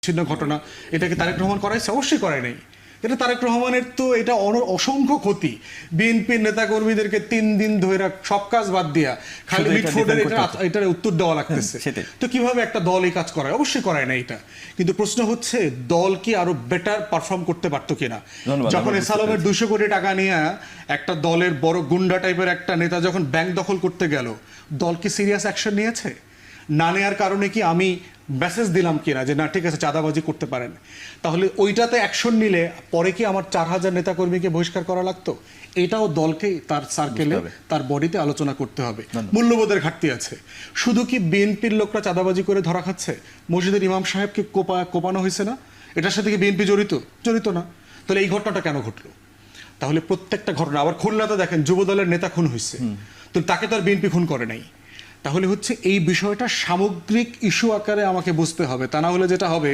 বিচ্ছিন্ন ঘটনা, এটাকে তারেক রহমান করাইছে? অবশ্যই করায় নাই। এটা তারেক রহমানের তো এটা অসংখ্য ক্ষতি। বিএনপির নেতাকর্মীদেরকে 3 দিন ধরে সব কাজ বাদ দিয়া খালি মিটফোর্ডের এটার উত্তর দেওয়া লাগতেছে। তো কিভাবে একটা দল এই কাজ করায়? অবশ্যই করায় না এটা। কিন্তু প্রশ্ন হচ্ছে দল কি আরো বেটার পারফর্ম করতে পারতো কিনা? যখন এসালামের 200 কোটি টাকা নিয়ে একটা দলের বড় গুন্ডা টাইপের একটা নেতা যখন ব্যাংক দখল করতে গেল, দল কি সিরিয়াস অ্যাকশন নিয়েছে? না নেওয়ার কারণে কি আমি মেসেজ দিলাম কিনা যে না ঠিক আছে চাঁদাবাজি করতে পারেন? তাহলে ওইটাতে অ্যাকশন নিলে পরে কি আমার 4000 নেতাকর্মীকে বহিষ্কার করা লাগতো? এটাও দলকে তার সার্কেলে তার বডিতে আলোচনা করতে হবে। মূল্যবোধের ঘাটতি আছে। শুধু কি বিএনপির লোকরা চাঁদাবাজি করে ধরা খাচ্ছে? মসজিদের ইমাম সাহেবকে কোপানো হয়েছে না? এটার সাথে কি বিএনপি জড়িত না? তাহলে এই ঘটনাটা কেন ঘটলো? তাহলে প্রত্যেকটা ঘটনা, আবার খুলনাতে দেখেন যুবদলের নেতা খুন হয়েছে, তো তাকে তো আর বিএনপি খুন করে নাই। তাহলে হচ্ছে এই বিষয়টা সামগ্রিক ইস্যু আকারে আমাকে বুঝতে হবে, তা না হলে যেটা হবে